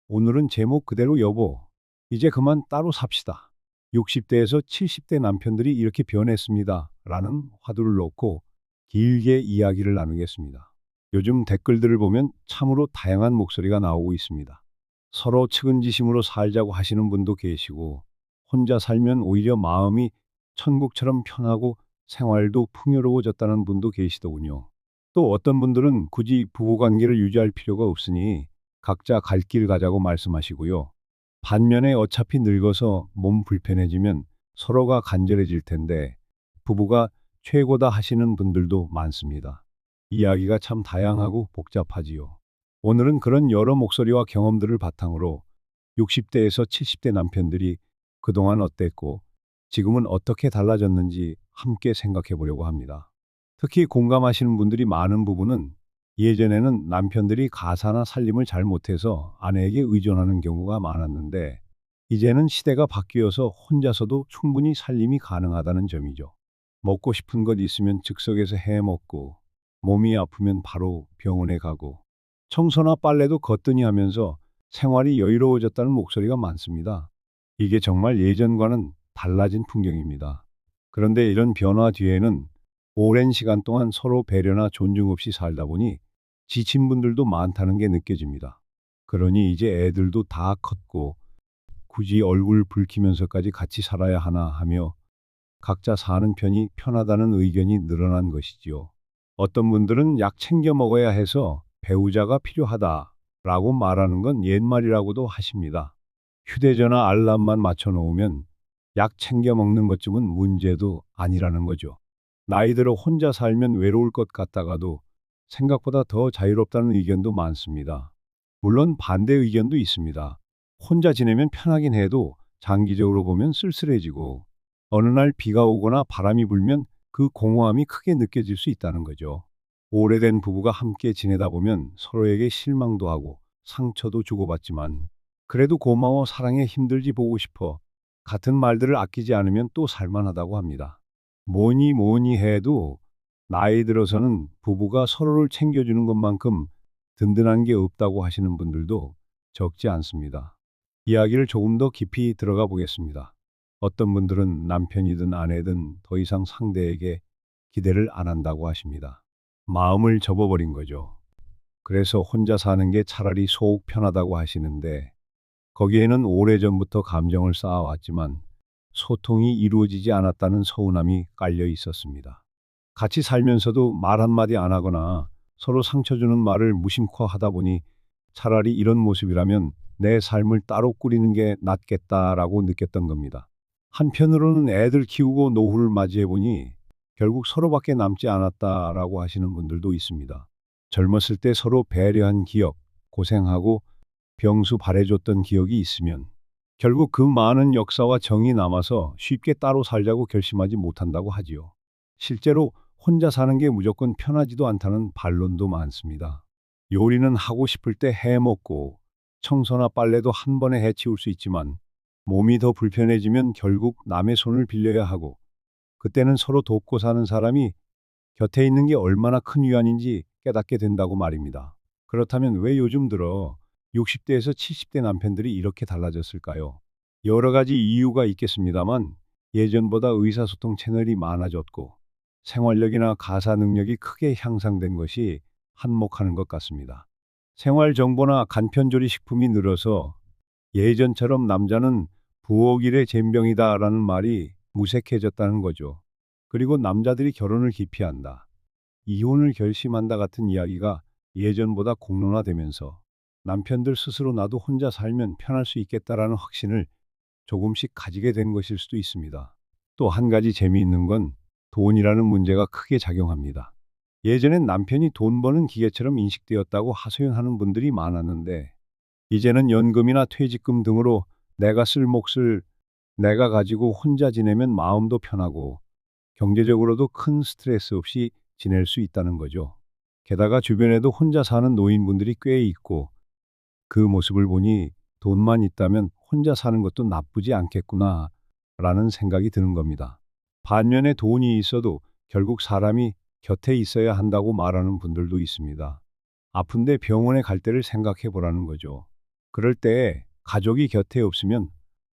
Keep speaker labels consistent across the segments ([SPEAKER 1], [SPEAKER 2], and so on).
[SPEAKER 1] 오늘은 제목 그대로 여보, 이제 그만 따로 삽시다. 60대에서 70대 남편들이 이렇게 변했습니다. 라는 화두를 놓고 길게 이야기를 나누겠습니다. 요즘 댓글들을 보면 참으로 다양한 목소리가 나오고 있습니다. 서로 측은지심으로 살자고 하시는 분도 계시고, 혼자 살면 오히려 마음이 천국처럼 편하고 생활도 풍요로워졌다는 분도 계시더군요. 또 어떤 분들은 굳이 부부관계를 유지할 필요가 없으니 각자 갈 길 가자고 말씀하시고요. 반면에 어차피 늙어서 몸 불편해지면 서로가 간절해질 텐데 부부가 최고다 하시는 분들도 많습니다. 이야기가 참 다양하고 복잡하지요. 오늘은 그런 여러 목소리와 경험들을 바탕으로 60대에서 70대 남편들이 그동안 어땠고 지금은 어떻게 달라졌는지 함께 생각해 보려고 합니다. 특히 공감하시는 분들이 많은 부분은 예전에는 남편들이 가사나 살림을 잘 못해서 아내에게 의존하는 경우가 많았는데 이제는 시대가 바뀌어서 혼자서도 충분히 살림이 가능하다는 점이죠. 먹고 싶은 것 있으면 즉석에서 해 먹고 몸이 아프면 바로 병원에 가고 청소나 빨래도 거뜬히 하면서 생활이 여유로워졌다는 목소리가 많습니다. 이게 정말 예전과는 달라진 풍경입니다. 그런데 이런 변화 뒤에는 오랜 시간 동안 서로 배려나 존중 없이 살다 보니 지친 분들도 많다는 게 느껴집니다. 그러니 이제 애들도 다 컸고 굳이 얼굴 붉히면서까지 같이 살아야 하나 하며 각자 사는 편이 편하다는 의견이 늘어난 것이지요. 어떤 분들은 약 챙겨 먹어야 해서 배우자가 필요하다라고 말하는 건 옛말이라고도 하십니다. 휴대전화 알람만 맞춰 놓으면 약 챙겨 먹는 것쯤은 문제도 아니라는 거죠. 나이 들어 혼자 살면 외로울 것 같다가도 생각보다 더 자유롭다는 의견도 많습니다. 물론 반대 의견도 있습니다. 혼자 지내면 편하긴 해도 장기적으로 보면 쓸쓸해지고 어느 날 비가 오거나 바람이 불면 그 공허함이 크게 느껴질 수 있다는 거죠. 오래된 부부가 함께 지내다 보면 서로에게 실망도 하고 상처도 주고받지만 그래도 고마워 사랑해 힘들지 보고 싶어 같은 말들을 아끼지 않으면 또 살만하다고 합니다. 뭐니 뭐니 해도 나이 들어서는 부부가 서로를 챙겨주는 것만큼 든든한 게 없다고 하시는 분들도 적지 않습니다. 이야기를 조금 더 깊이 들어가 보겠습니다. 어떤 분들은 남편이든 아내든 더 이상 상대에게 기대를 안 한다고 하십니다. 마음을 접어버린 거죠. 그래서 혼자 사는 게 차라리 속 편하다고 하시는데 거기에는 오래전부터 감정을 쌓아왔지만 소통이 이루어지지 않았다는 서운함이 깔려 있었습니다. 같이 살면서도 말 한마디 안 하거나 서로 상처 주는 말을 무심코 하다 보니 차라리 이런 모습이라면 내 삶을 따로 꾸리는 게 낫겠다라고 느꼈던 겁니다. 한편으로는 애들 키우고 노후를 맞이해 보니 결국 서로밖에 남지 않았다라고 하시는 분들도 있습니다. 젊었을 때 서로 배려한 기억, 고생하고 병수 바래줬던 기억이 있으면 결국 그 많은 역사와 정이 남아서 쉽게 따로 살자고 결심하지 못한다고 하지요. 실제로 혼자 사는 게 무조건 편하지도 않다는 반론도 많습니다. 요리는 하고 싶을 때 해 먹고 청소나 빨래도 한 번에 해 치울 수 있지만 몸이 더 불편해지면 결국 남의 손을 빌려야 하고 그때는 서로 돕고 사는 사람이 곁에 있는 게 얼마나 큰 위안인지 깨닫게 된다고 말입니다. 그렇다면 왜 요즘 들어 60대에서 70대 남편들이 이렇게 달라졌을까요? 여러 가지 이유가 있겠습니다만 예전보다 의사소통 채널이 많아졌고 생활력이나 가사 능력이 크게 향상된 것이 한몫하는 것 같습니다. 생활 정보나 간편조리 식품이 늘어서 예전처럼 남자는 부엌 일의 젬병이다라는 말이 무색해졌다는 거죠. 그리고 남자들이 결혼을 기피한다, 이혼을 결심한다 같은 이야기가 예전보다 공론화되면서 남편들 스스로 나도 혼자 살면 편할 수 있겠다라는 확신을 조금씩 가지게 된 것일 수도 있습니다. 또 한 가지 재미있는 건 돈이라는 문제가 크게 작용합니다. 예전엔 남편이 돈 버는 기계처럼 인식되었다고 하소연하는 분들이 많았는데 이제는 연금이나 퇴직금 등으로 내가 쓸 몫을 내가 가지고 혼자 지내면 마음도 편하고 경제적으로도 큰 스트레스 없이 지낼 수 있다는 거죠. 게다가 주변에도 혼자 사는 노인분들이 꽤 있고 그 모습을 보니 돈만 있다면 혼자 사는 것도 나쁘지 않겠구나 라는 생각이 드는 겁니다. 반면에 돈이 있어도 결국 사람이 곁에 있어야 한다고 말하는 분들도 있습니다. 아픈데 병원에 갈 때를 생각해 보라는 거죠. 그럴 때 가족이 곁에 없으면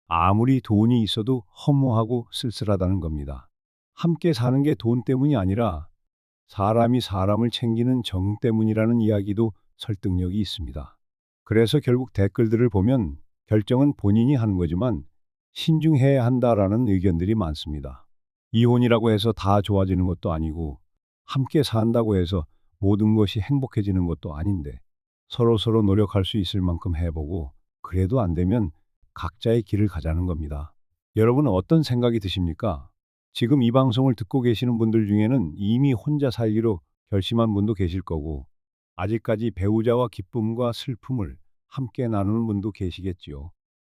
[SPEAKER 1] 아무리 돈이 있어도 허무하고 쓸쓸하다는 겁니다. 함께 사는 게 돈 때문이 아니라 사람이 사람을 챙기는 정 때문이라는 이야기도 설득력이 있습니다. 그래서 결국 댓글들을 보면 결정은 본인이 하는 거지만 신중해야 한다라는 의견들이 많습니다. 이혼이라고 해서 다 좋아지는 것도 아니고 함께 산다고 해서 모든 것이 행복해지는 것도 아닌데 서로서로 노력할 수 있을 만큼 해보고 그래도 안 되면 각자의 길을 가자는 겁니다. 여러분은 어떤 생각이 드십니까? 지금 이 방송을 듣고 계시는 분들 중에는 이미 혼자 살기로 결심한 분도 계실 거고, 아직까지 배우자와 기쁨과 슬픔을 함께 나누는 분도 계시겠지요.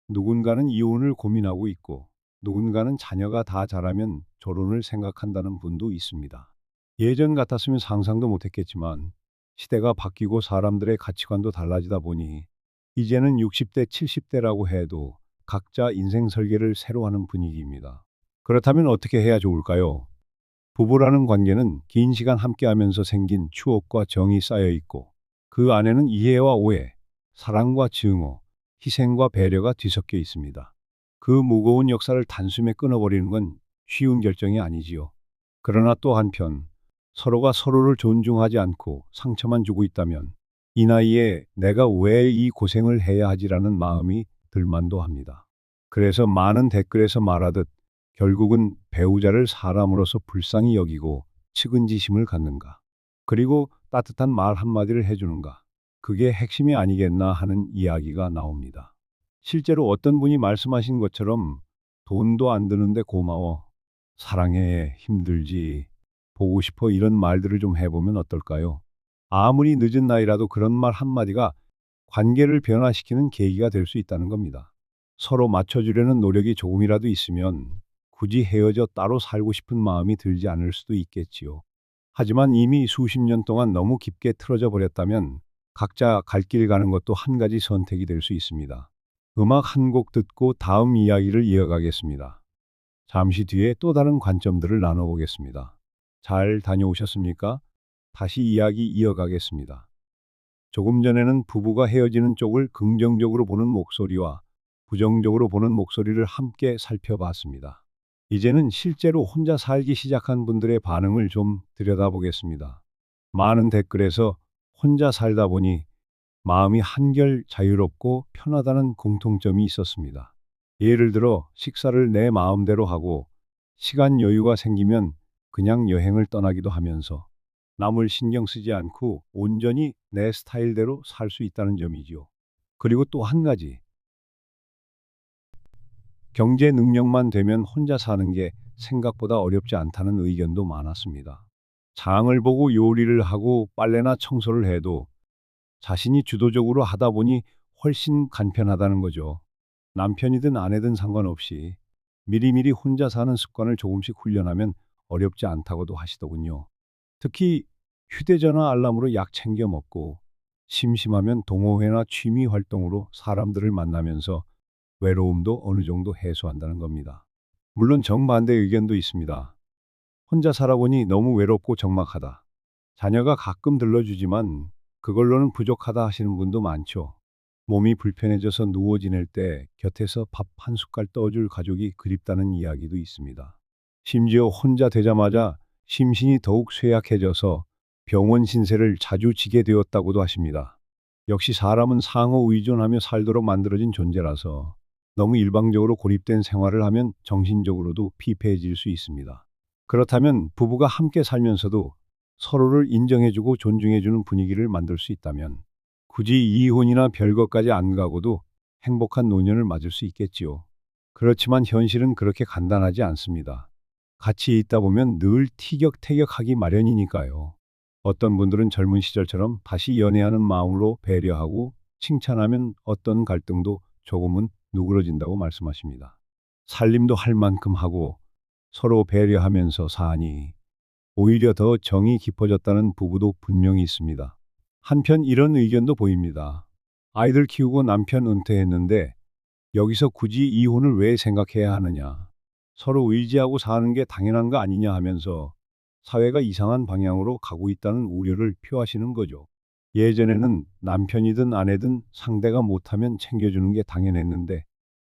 [SPEAKER 1] 누군가는 이혼을 고민하고 있고, 누군가는 자녀가 다 자라면 결혼을 생각한다는 분도 있습니다. 예전 같았으면 상상도 못했겠지만, 시대가 바뀌고 사람들의 가치관도 달라지다 보니, 이제는 60대, 70대라고 해도 각자 인생 설계를 새로 하는 분위기입니다. 그렇다면 어떻게 해야 좋을까요? 부부라는 관계는 긴 시간 함께하면서 생긴 추억과 정이 쌓여 있고 그 안에는 이해와 오해, 사랑과 증오, 희생과 배려가 뒤섞여 있습니다. 그 무거운 역사를 단숨에 끊어버리는 건 쉬운 결정이 아니지요. 그러나 또 한편 서로가 서로를 존중하지 않고 상처만 주고 있다면 이 나이에 내가 왜 이 고생을 해야 하지라는 마음이 들만도 합니다. 그래서 많은 댓글에서 말하듯 결국은 배우자를 사람으로서 불쌍히 여기고 측은지심을 갖는가, 그리고 따뜻한 말 한마디를 해주는가, 그게 핵심이 아니겠나 하는 이야기가 나옵니다. 실제로 어떤 분이 말씀하신 것처럼 돈도 안 드는데 고마워, 사랑해, 힘들지, 보고 싶어 이런 말들을 좀 해보면 어떨까요? 아무리 늦은 나이라도 그런 말 한마디가 관계를 변화시키는 계기가 될 수 있다는 겁니다. 서로 맞춰주려는 노력이 조금이라도 있으면 굳이 헤어져 따로 살고 싶은 마음이 들지 않을 수도 있겠지요. 하지만 이미 수십 년 동안 너무 깊게 틀어져 버렸다면 각자 갈 길 가는 것도 한 가지 선택이 될 수 있습니다. 음악 한 곡 듣고 다음 이야기를 이어가겠습니다. 잠시 뒤에 또 다른 관점들을 나눠보겠습니다. 잘 다녀오셨습니까? 다시 이야기 이어가겠습니다. 조금 전에는 부부가 헤어지는 쪽을 긍정적으로 보는 목소리와 부정적으로 보는 목소리를 함께 살펴봤습니다. 이제는 실제로 혼자 살기 시작한 분들의 반응을 좀 들여다보겠습니다. 많은 댓글에서 혼자 살다 보니 마음이 한결 자유롭고 편하다는 공통점이 있었습니다. 예를 들어 식사를 내 마음대로 하고 시간 여유가 생기면 그냥 여행을 떠나기도 하면서 남을 신경 쓰지 않고 온전히 내 스타일대로 살 수 있다는 점이지요. 그리고 또 한 가지, 경제 능력만 되면 혼자 사는 게 생각보다 어렵지 않다는 의견도 많았습니다. 장을 보고 요리를 하고 빨래나 청소를 해도 자신이 주도적으로 하다 보니 훨씬 간편하다는 거죠. 남편이든 아내든 상관없이 미리미리 혼자 사는 습관을 조금씩 훈련하면 어렵지 않다고도 하시더군요. 특히 휴대전화 알람으로 약 챙겨 먹고 심심하면 동호회나 취미 활동으로 사람들을 만나면서 외로움도 어느 정도 해소한다는 겁니다. 물론 정반대 의견도 있습니다. 혼자 살아보니 너무 외롭고 적막하다. 자녀가 가끔 들러주지만 그걸로는 부족하다 하시는 분도 많죠. 몸이 불편해져서 누워 지낼 때 곁에서 밥 한 숟갈 떠줄 가족이 그립다는 이야기도 있습니다. 심지어 혼자 되자마자 심신이 더욱 쇠약해져서 병원 신세를 자주 지게 되었다고도 하십니다. 역시 사람은 상호 의존하며 살도록 만들어진 존재라서 너무 일방적으로 고립된 생활을 하면 정신적으로도 피폐해질 수 있습니다. 그렇다면 부부가 함께 살면서도 서로를 인정해주고 존중해주는 분위기를 만들 수 있다면 굳이 이혼이나 별것까지 안 가고도 행복한 노년을 맞을 수 있겠지요. 그렇지만 현실은 그렇게 간단하지 않습니다. 같이 있다 보면 늘 티격태격하기 마련이니까요. 어떤 분들은 젊은 시절처럼 다시 연애하는 마음으로 배려하고 칭찬하면 어떤 갈등도 조금은 누그러진다고 말씀하십니다. 살림도 할 만큼 하고 서로 배려하면서 사니 오히려 더 정이 깊어졌다는 부부도 분명히 있습니다. 한편 이런 의견도 보입니다. 아이들 키우고 남편 은퇴했는데 여기서 굳이 이혼을 왜 생각해야 하느냐. 서로 의지하고 사는 게 당연한 거 아니냐 하면서 사회가 이상한 방향으로 가고 있다는 우려를 표하시는 거죠. 예전에는 남편이든 아내든 상대가 못하면 챙겨주는 게 당연했는데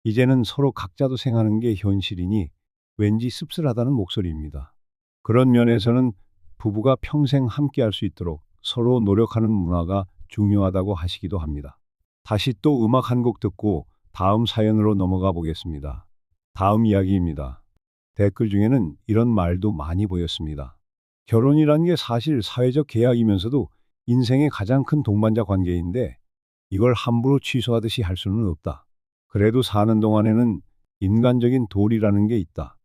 [SPEAKER 1] 이제는 서로 각자 도생하는 게 현실이니 왠지 씁쓸하다는 목소리입니다. 그런 면에서는 부부가 평생 함께 할 수 있도록 서로 노력하는 문화가 중요하다고 하시기도 합니다. 다시 또 음악 한 곡 듣고 다음 사연으로 넘어가 보겠습니다. 다음 이야기입니다. 댓글 중에는 이런 말도 많이 보였습니다. 결혼이란 게 사실 사회적 계약이면서도 인생의 가장 큰 동반자 관계인데 이걸 함부로 취소하듯이 할 수는 없다. 그래도 사는 동안에는 인간적인 도리라는 게 있다.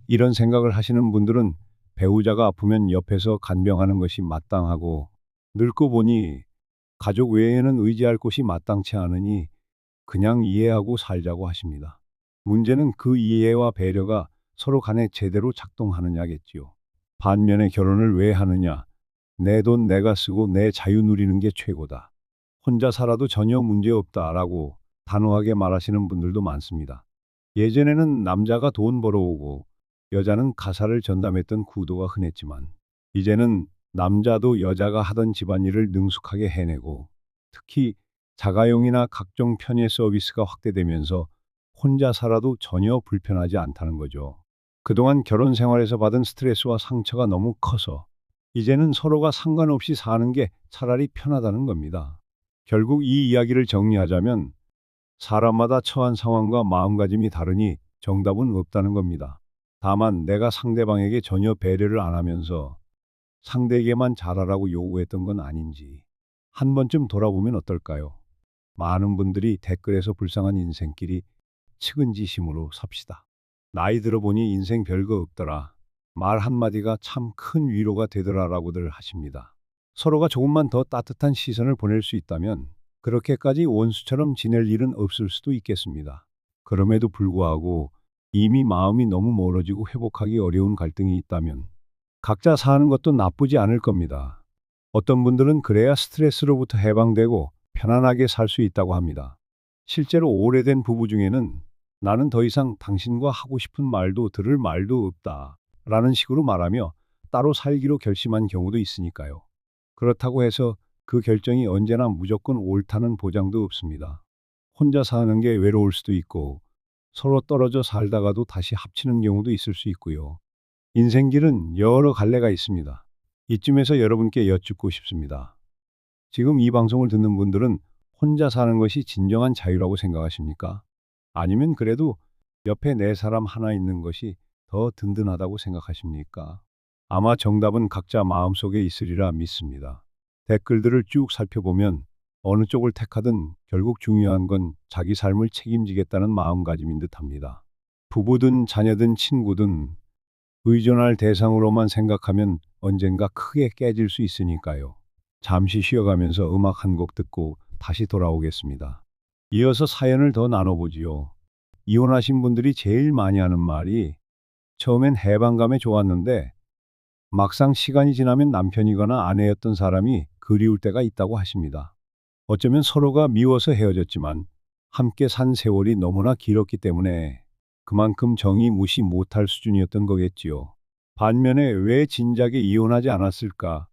[SPEAKER 1] 이런 생각을 하시는 분들은 배우자가 아프면 옆에서 간병하는 것이 마땅하고 늙고 보니 가족 외에는 의지할 곳이 마땅치 않으니 그냥 이해하고 살자고 하십니다. 문제는 그 이해와 배려가 서로 간에 제대로 작동하느냐겠지요. 반면에 결혼을 왜 하느냐? 내 돈 내가 쓰고 내 자유 누리는 게 최고다. 혼자 살아도 전혀 문제 없다라고 단호하게 말하시는 분들도 많습니다. 예전에는 남자가 돈 벌어오고 여자는 가사를 전담했던 구도가 흔했지만 이제는 남자도 여자가 하던 집안일을 능숙하게 해내고 특히 자가용이나 각종 편의 서비스가 확대되면서 혼자 살아도 전혀 불편하지 않다는 거죠. 그동안 결혼 생활에서 받은 스트레스와 상처가 너무 커서 이제는 서로가 상관없이 사는 게 차라리 편하다는 겁니다. 결국 이 이야기를 정리하자면 사람마다 처한 상황과 마음가짐이 다르니 정답은 없다는 겁니다. 다만 내가 상대방에게 전혀 배려를 안 하면서 상대에게만 잘하라고 요구했던 건 아닌지 한 번쯤 돌아보면 어떨까요? 많은 분들이 댓글에서 불쌍한 인생길이 측은지심으로 삽시다. 나이 들어보니 인생 별거 없더라. 말 한마디가 참 큰 위로가 되더라라고들 하십니다. 서로가 조금만 더 따뜻한 시선을 보낼 수 있다면 그렇게까지 원수처럼 지낼 일은 없을 수도 있겠습니다. 그럼에도 불구하고 이미 마음이 너무 멀어지고 회복하기 어려운 갈등이 있다면 각자 사는 것도 나쁘지 않을 겁니다. 어떤 분들은 그래야 스트레스로부터 해방되고 편안하게 살 수 있다고 합니다. 실제로 오래된 부부 중에는 나는 더 이상 당신과 하고 싶은 말도 들을 말도 없다 라는 식으로 말하며 따로 살기로 결심한 경우도 있으니까요. 그렇다고 해서 그 결정이 언제나 무조건 옳다는 보장도 없습니다. 혼자 사는 게 외로울 수도 있고 서로 떨어져 살다가도 다시 합치는 경우도 있을 수 있고요. 인생길은 여러 갈래가 있습니다. 이쯤에서 여러분께 여쭙고 싶습니다. 지금 이 방송을 듣는 분들은 혼자 사는 것이 진정한 자유라고 생각하십니까? 아니면 그래도 옆에 내 사람 하나 있는 것이 더 든든하다고 생각하십니까? 아마 정답은 각자 마음속에 있으리라 믿습니다. 댓글들을 쭉 살펴보면 어느 쪽을 택하든 결국 중요한 건 자기 삶을 책임지겠다는 마음가짐인 듯합니다. 부부든 자녀든 친구든 의존할 대상으로만 생각하면 언젠가 크게 깨질 수 있으니까요. 잠시 쉬어가면서 음악 한 곡 듣고 다시 돌아오겠습니다. 이어서 사연을 더 나눠보지요. 이혼하신 분들이 제일 많이 하는 말이 처음엔 해방감에 좋았는데 막상 시간이 지나면 남편이거나 아내였던 사람이 그리울 때가 있다고 하십니다. 어쩌면 서로가 미워서 헤어졌지만 함께 산 세월이 너무나 길었기 때문에 그만큼 정이 무시 못할 수준이었던 거겠지요. 반면에 왜 진작에 이혼하지 않았을까?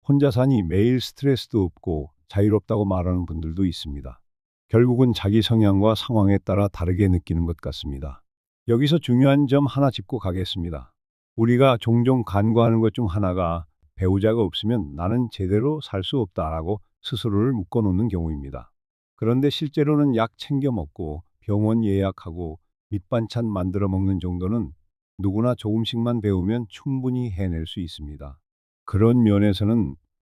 [SPEAKER 1] 혼자 사니 매일 스트레스도 없고 자유롭다고 말하는 분들도 있습니다. 결국은 자기 성향과 상황에 따라 다르게 느끼는 것 같습니다. 여기서 중요한 점 하나 짚고 가겠습니다. 우리가 종종 간과하는 것 중 하나가 배우자가 없으면 나는 제대로 살 수 없다라고 스스로를 묶어놓는 경우입니다. 그런데 실제로는 약 챙겨 먹고 병원 예약하고 밑반찬 만들어 먹는 정도는 누구나 조금씩만 배우면 충분히 해낼 수 있습니다. 그런 면에서는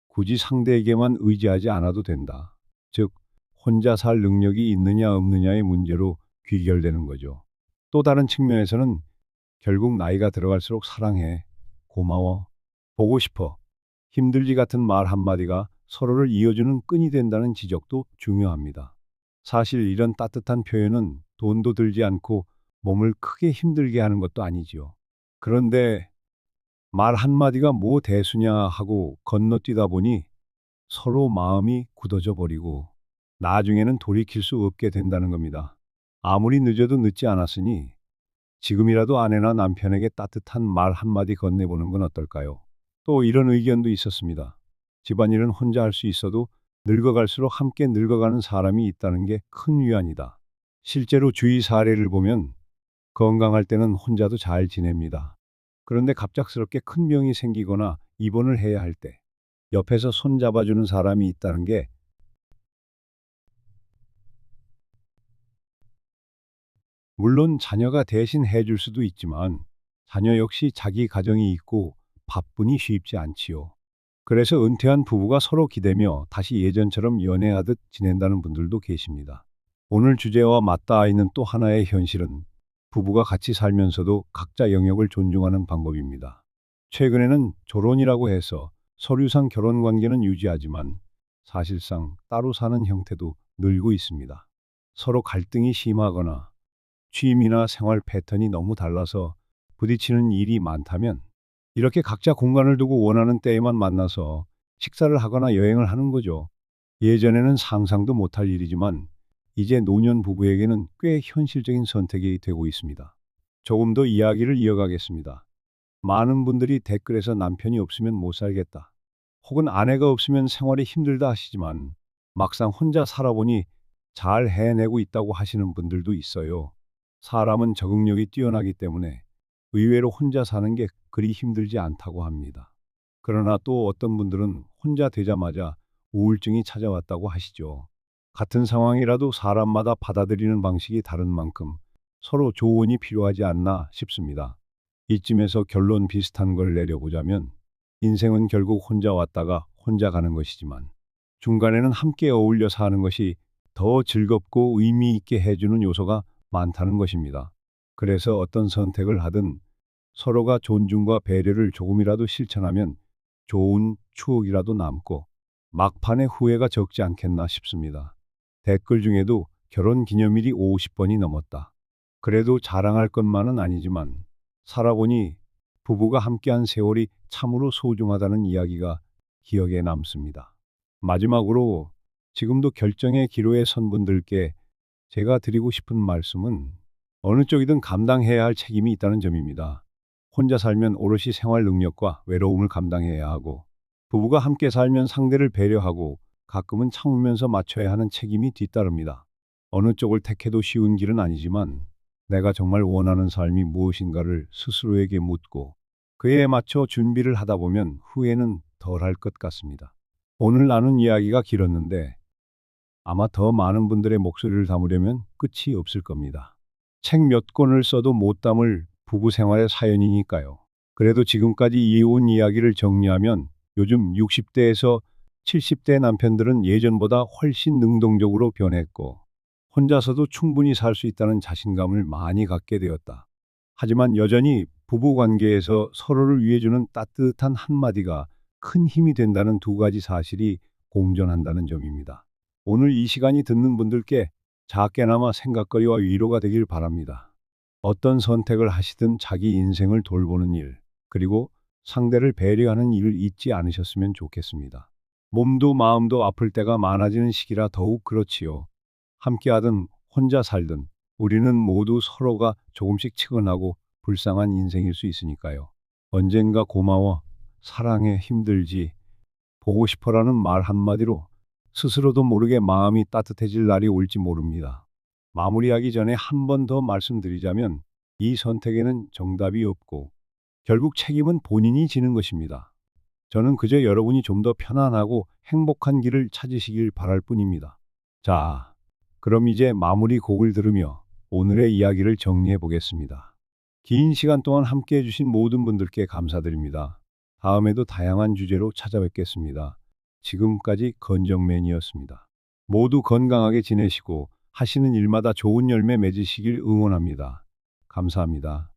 [SPEAKER 1] 굳이 상대에게만 의지하지 않아도 된다. 즉, 혼자 살 능력이 있느냐 없느냐의 문제로 귀결되는 거죠. 또 다른 측면에서는 결국 나이가 들어갈수록 사랑해, 고마워, 보고 싶어, 힘들지 같은 말 한마디가 서로를 이어주는 끈이 된다는 지적도 중요합니다. 사실 이런 따뜻한 표현은 돈도 들지 않고 몸을 크게 힘들게 하는 것도 아니지요. 그런데 말 한마디가 뭐 대수냐 하고 건너뛰다 보니 서로 마음이 굳어져 버리고 나중에는 돌이킬 수 없게 된다는 겁니다. 아무리 늦어도 늦지 않았으니 지금이라도 아내나 남편에게 따뜻한 말 한마디 건네보는 건 어떨까요? 또 이런 의견도 있었습니다. 집안일은 혼자 할 수 있어도 늙어갈수록 함께 늙어가는 사람이 있다는 게 큰 위안이다. 실제로 주위 사례를 보면 건강할 때는 혼자도 잘 지냅니다. 그런데 갑작스럽게 큰 병이 생기거나 입원을 해야 할 때 옆에서 손 잡아주는 사람이 있다는 게, 물론 자녀가 대신 해줄 수도 있지만 자녀 역시 자기 가정이 있고 바쁘니 쉽지 않지요. 그래서 은퇴한 부부가 서로 기대며 다시 예전처럼 연애하듯 지낸다는 분들도 계십니다. 오늘 주제와 맞닿아 있는 또 하나의 현실은 부부가 같이 살면서도 각자 영역을 존중하는 방법입니다. 최근에는 조론이라고 해서 서류상 결혼 관계는 유지하지만 사실상 따로 사는 형태도 늘고 있습니다. 서로 갈등이 심하거나 취미나 생활 패턴이 너무 달라서 부딪히는 일이 많다면 이렇게 각자 공간을 두고 원하는 때에만 만나서 식사를 하거나 여행을 하는 거죠. 예전에는 상상도 못할 일이지만 이제 노년 부부에게는 꽤 현실적인 선택이 되고 있습니다. 조금 더 이야기를 이어가겠습니다. 많은 분들이 댓글에서 남편이 없으면 못 살겠다, 혹은 아내가 없으면 생활이 힘들다 하시지만 막상 혼자 살아보니 잘 해내고 있다고 하시는 분들도 있어요. 사람은 적응력이 뛰어나기 때문에 의외로 혼자 사는 게 그리 힘들지 않다고 합니다. 그러나 또 어떤 분들은 혼자 되자마자 우울증이 찾아왔다고 하시죠. 같은 상황이라도 사람마다 받아들이는 방식이 다른 만큼 서로 조언이 필요하지 않나 싶습니다. 이쯤에서 결론 비슷한 걸 내려보자면, 인생은 결국 혼자 왔다가 혼자 가는 것이지만 중간에는 함께 어울려 사는 것이 더 즐겁고 의미 있게 해주는 요소가 많다는 것입니다. 그래서 어떤 선택을 하든 서로가 존중과 배려를 조금이라도 실천하면 좋은 추억이라도 남고 막판에 후회가 적지 않겠나 싶습니다. 댓글 중에도 결혼 기념일이 50번이 넘었다, 그래도 자랑할 것만은 아니지만 살아보니 부부가 함께한 세월이 참으로 소중하다는 이야기가 기억에 남습니다. 마지막으로 지금도 결정의 기로에 선 분들께 제가 드리고 싶은 말씀은 어느 쪽이든 감당해야 할 책임이 있다는 점입니다. 혼자 살면 오롯이 생활 능력과 외로움을 감당해야 하고, 부부가 함께 살면 상대를 배려하고 가끔은 참으면서 맞춰야 하는 책임이 뒤따릅니다. 어느 쪽을 택해도 쉬운 길은 아니지만 내가 정말 원하는 삶이 무엇인가를 스스로에게 묻고 그에 맞춰 준비를 하다 보면 후회는 덜할 것 같습니다. 오늘 나눈 이야기가 길었는데 아마 더 많은 분들의 목소리를 담으려면 끝이 없을 겁니다. 책 몇 권을 써도 못 담을 부부 생활의 사연이니까요. 그래도 지금까지 이어온 이야기를 정리하면 요즘 60대에서 70대 남편들은 예전보다 훨씬 능동적으로 변했고 혼자서도 충분히 살 수 있다는 자신감을 많이 갖게 되었다. 하지만 여전히 부부 관계에서 서로를 위해주는 따뜻한 한마디가 큰 힘이 된다는 두 가지 사실이 공존한다는 점입니다. 오늘 이 시간이 듣는 분들께 작게나마 생각거리와 위로가 되길 바랍니다. 어떤 선택을 하시든 자기 인생을 돌보는 일, 그리고 상대를 배려하는 일을 잊지 않으셨으면 좋겠습니다. 몸도 마음도 아플 때가 많아지는 시기라 더욱 그렇지요. 함께하든 혼자 살든 우리는 모두 서로가 조금씩 측은하고 불쌍한 인생일 수 있으니까요. 언젠가 고마워, 사랑해, 힘들지, 보고 싶어라는 말 한마디로 스스로도 모르게 마음이 따뜻해질 날이 올지 모릅니다. 마무리하기 전에 한 번 더 말씀드리자면 이 선택에는 정답이 없고 결국 책임은 본인이 지는 것입니다. 저는 그저 여러분이 좀 더 편안하고 행복한 길을 찾으시길 바랄 뿐입니다. 자, 그럼 이제 마무리 곡을 들으며 오늘의 이야기를 정리해 보겠습니다. 긴 시간 동안 함께 해주신 모든 분들께 감사드립니다. 다음에도 다양한 주제로 찾아뵙겠습니다. 지금까지 건정맨이었습니다. 모두 건강하게 지내시고 하시는 일마다 좋은 열매 맺으시길 응원합니다. 감사합니다.